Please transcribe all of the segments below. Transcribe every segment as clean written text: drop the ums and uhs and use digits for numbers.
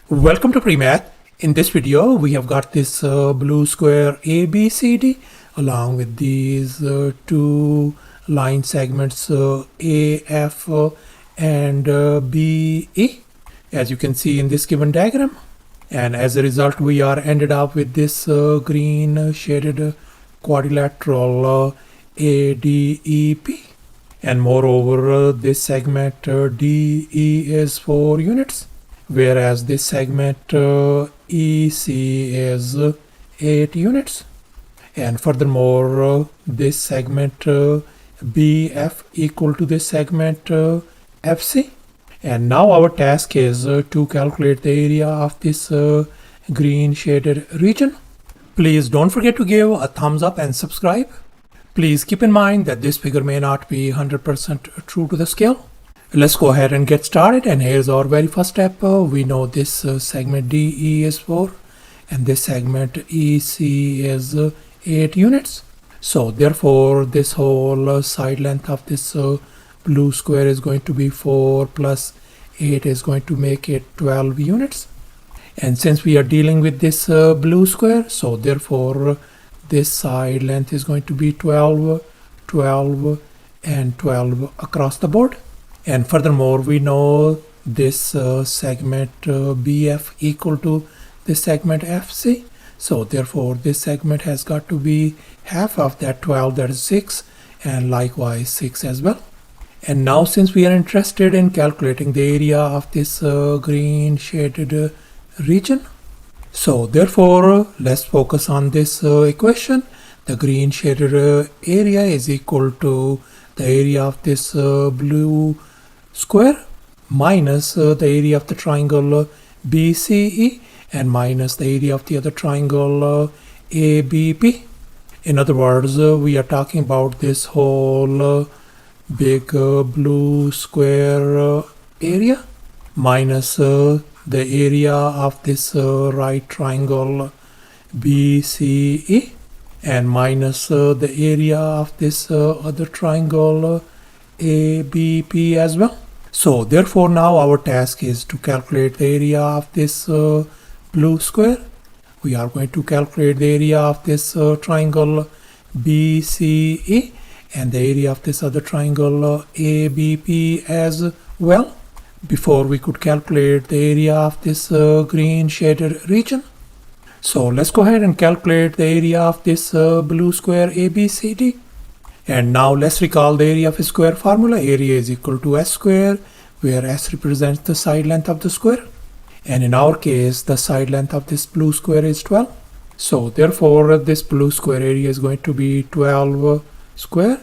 Welcome to PreMath. In this video, we have got this blue square ABCD along with these two line segments AF and BE, as you can see in this given diagram. And as a result, we are ended up with this green shaded quadrilateral ADEP. And moreover, this segment DE is 4 units, whereas this segment EC is 8 units. And furthermore, this segment BF equal to this segment FC. And now our task is to calculate the area of this green shaded region. Please don't forget to give a thumbs up and subscribe. Please keep in mind that this figure may not be 100% true to the scale. Let's go ahead and get started, and here's our very first step. We know this segment DE is 4 and this segment EC is 8 units. So therefore this whole side length of this blue square is going to be 4 plus 8 is going to make it 12 units. And since we are dealing with this blue square, so therefore this side length is going to be 12, 12 and 12 across the board. And furthermore, we know this segment BF equal to this segment FC. So therefore this segment has got to be half of that 12, that is 6, and likewise 6 as well. And now since we are interested in calculating the area of this green shaded region, so therefore let's focus on this equation. The green shaded area is equal to the area of this blue square minus the area of the triangle BCE and minus the area of the other triangle ABP. In other words, we are talking about this whole big blue square area minus the area of this right triangle BCE and minus the area of this other triangle ABP as well. So therefore now our task is to calculate the area of this blue square. We are going to calculate the area of this triangle BCE and the area of this other triangle ABP as well, before we could calculate the area of this green shaded region. So let's go ahead and calculate the area of this blue square ABCD. And now let's recall the area of a square formula. Area is equal to S square, where S represents the side length of the square. And in our case, the side length of this blue square is 12. So therefore this blue square area is going to be 12 square.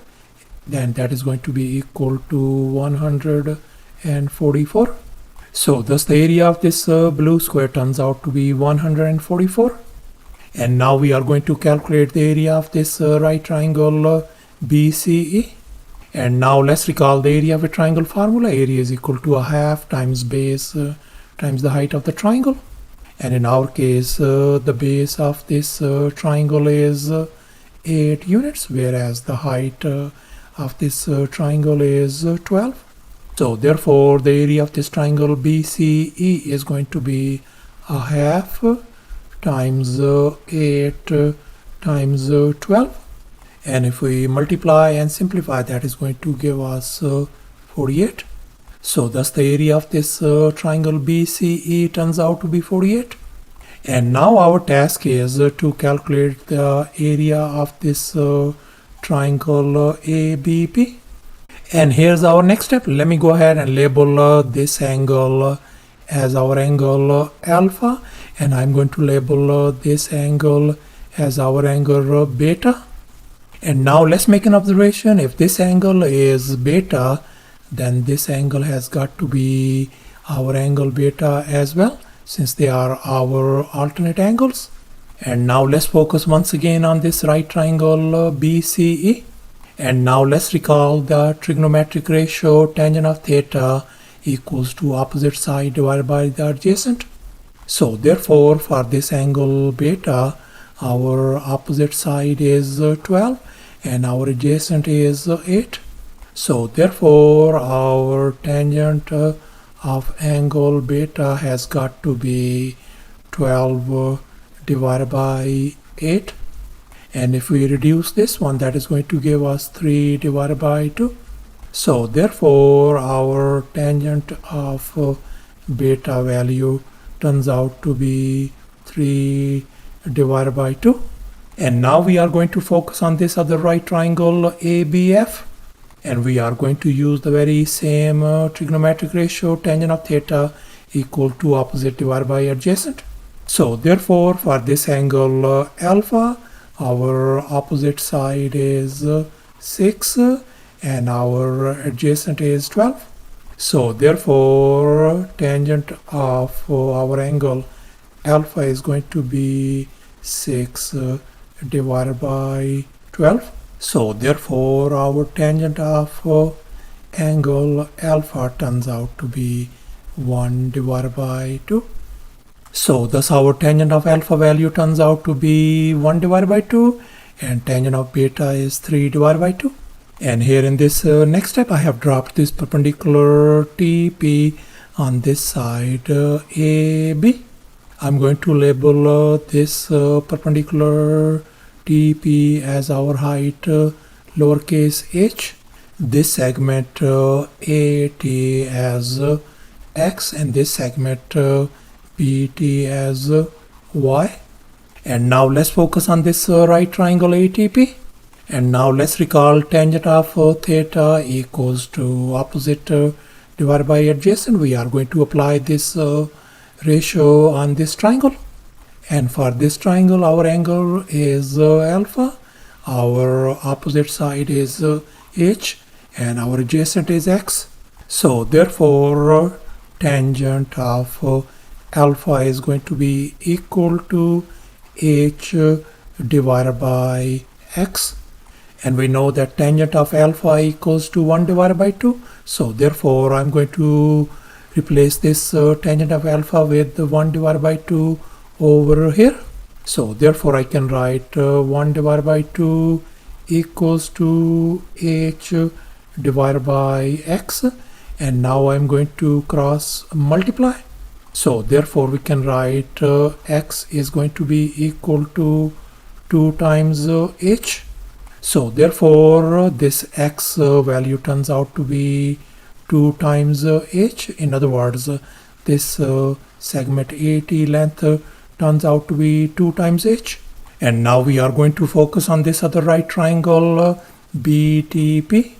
Then that is going to be equal to 144. So thus the area of this blue square turns out to be 144. And now we are going to calculate the area of this right triangle BCE. And now let's recall the area of a triangle formula. Area is equal to a half times base times the height of the triangle. And in our case, the base of this triangle is 8 units, whereas the height of this triangle is 12. So therefore the area of this triangle BCE is going to be a half times 8 times 12. And if we multiply and simplify, that is going to give us 48. So thus the area of this triangle BCE turns out to be 48. And now our task is to calculate the area of this triangle ABP. And here's our next step. Let me go ahead and label this angle as our angle alpha, and I'm going to label this angle as our angle beta. And now let's make an observation. If this angle is beta, then this angle has got to be our angle beta as well, since they are our alternate angles. And now let's focus once again on this right triangle BCE. And now let's recall the trigonometric ratio tangent of theta equals to opposite side divided by the adjacent. So therefore for this angle beta, our opposite side is 12 and our adjacent is 8. So therefore our tangent of angle beta has got to be 12 divided by 8. And if we reduce this one, that is going to give us 3 divided by 2. So therefore, our tangent of beta value turns out to be 3 divided by 2. And now we are going to focus on this other right triangle ABF. And we are going to use the very same trigonometric ratio, tangent of theta equal to opposite divided by adjacent. So therefore, for this angle alpha, our opposite side is 6 and our adjacent is 12. So therefore, tangent of our angle alpha is going to be 6 divided by 12. So therefore, our tangent of angle alpha turns out to be 1 divided by 2. So thus our tangent of alpha value turns out to be 1 divided by 2 and tangent of beta is 3 divided by 2. And here in this next step, I have dropped this perpendicular TP on this side AB. I'm going to label this perpendicular TP as our height lowercase h. This segment AT as x and this segment BT as y. And now let's focus on this right triangle ATP. And now let's recall tangent of theta equals to opposite divided by adjacent. We are going to apply this ratio on this triangle. And for this triangle, our angle is alpha, our opposite side is h, and our adjacent is x. So therefore, tangent of alpha is going to be equal to h divided by x. And we know that tangent of alpha equals to 1 divided by 2. So therefore, I'm going to replace this tangent of alpha with 1 divided by 2 over here. So therefore, I can write 1 divided by 2 equals to h divided by x. And now I'm going to cross multiply. So therefore, we can write x is going to be equal to 2 times h. So therefore, this x value turns out to be 2 times h. In other words, this segment AT length turns out to be 2 times h. And now we are going to focus on this other right triangle BTP.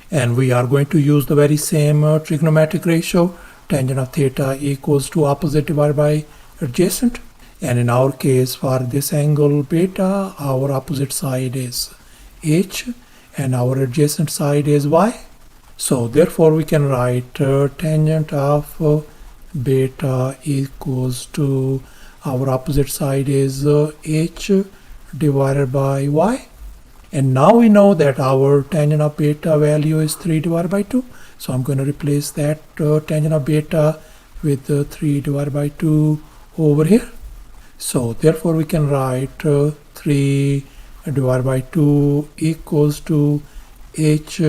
And we are going to use the very same trigonometric ratio, tangent of theta equals to opposite divided by adjacent. And in our case, for this angle beta, our opposite side is h and our adjacent side is y. So therefore, we can write tangent of beta equals to our opposite side is h divided by y. And now we know that our tangent of beta value is 3 divided by 2. So I'm going to replace that tangent of beta with 3 divided by 2 over here. So therefore, we can write 3 divided by 2 equals to h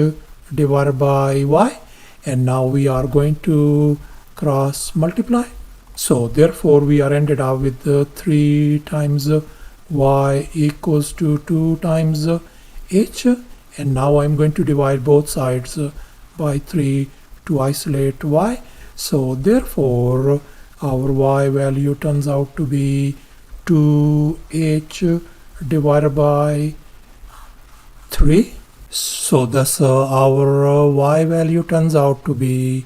divided by y. And now we are going to cross multiply. So therefore, we are ended up with 3 times y equals to 2 times h. And now I'm going to divide both sides by 3 to isolate y. So therefore, our y value turns out to be 2h divided by 3. So thus our y value turns out to be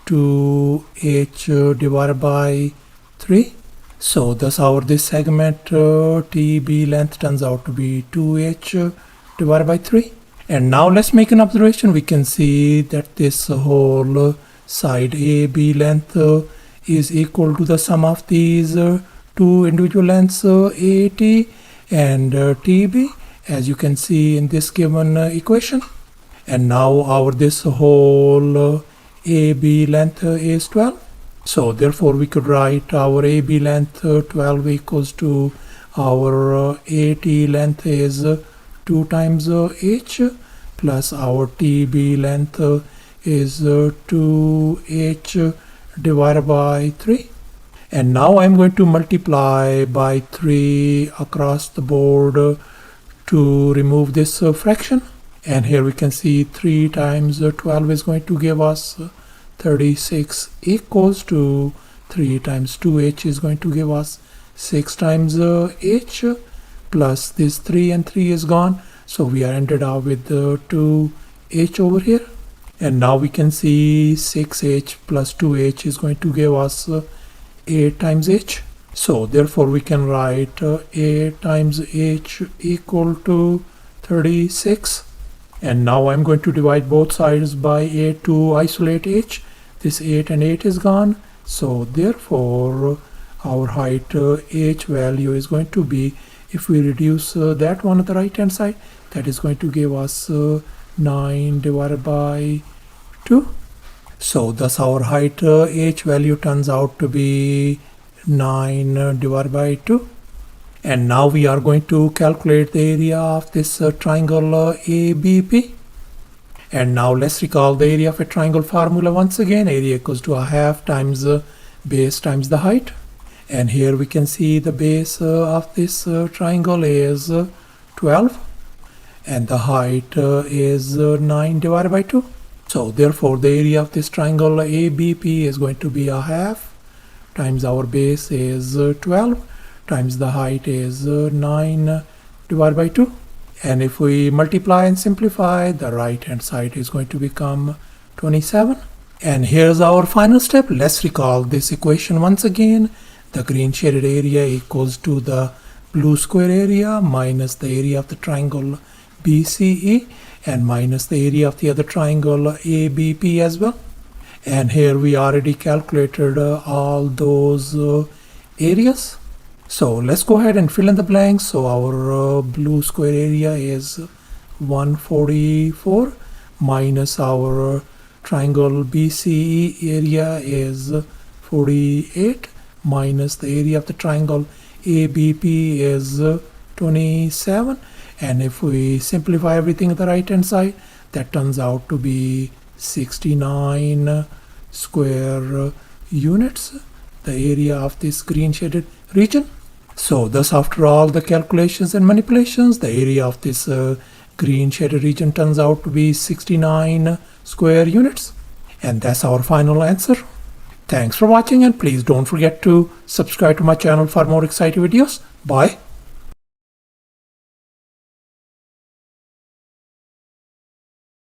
2h divided by 3. So thus our this segment TB length turns out to be 2h divided by 3. And now let's make an observation. We can see that this whole side AB length is equal to the sum of these two individual lengths AT and TB, as you can see in this given equation. And now our this whole AB length is 12. So therefore, we could write our AB length 12 equals to our AT length is 2 times h plus our TB length is 2h divided by 3. And now I'm going to multiply by 3 across the board to remove this fraction. And here we can see 3 times 12 is going to give us 36 equals to 3 times 2h is going to give us 6 times h plus this 3 and 3 is gone. So we are ended up with 2h over here. And now we can see 6h plus 2h is going to give us 8 times h. So therefore we can write 8 times h equal to 36. And now I'm going to divide both sides by 8 to isolate h. This 8 and 8 is gone. So therefore our height h value is going to be, if we reduce that one on the right hand side, that is going to give us 9 divided by 2. So thus our height h value turns out to be 9 divided by 2. And now we are going to calculate the area of this triangle ABP. And now let's recall the area of a triangle formula once again. Area equals to a half times base times the height. And here we can see the base of this triangle is 12. And the height is 9 divided by 2. So therefore the area of this triangle ABP is going to be a half times our base is 12 times the height is 9 divided by 2. And if we multiply and simplify, the right hand side is going to become 27. And here's our final step. Let's recall this equation once again. The green shaded area equals to the blue square area minus the area of the triangle BCE and minus the area of the other triangle ABP as well. And here we already calculated all those areas. So let's go ahead and fill in the blanks. So our blue square area is 144 minus our triangle BCE area is 48 minus the area of the triangle ABP is 27. And if we simplify everything on the right hand side, that turns out to be 69 square units, the area of this green shaded region. So thus after all the calculations and manipulations, the area of this green shaded region turns out to be 69 square units. And that's our final answer. Thanks for watching, and please don't forget to subscribe to my channel for more exciting videos. Bye.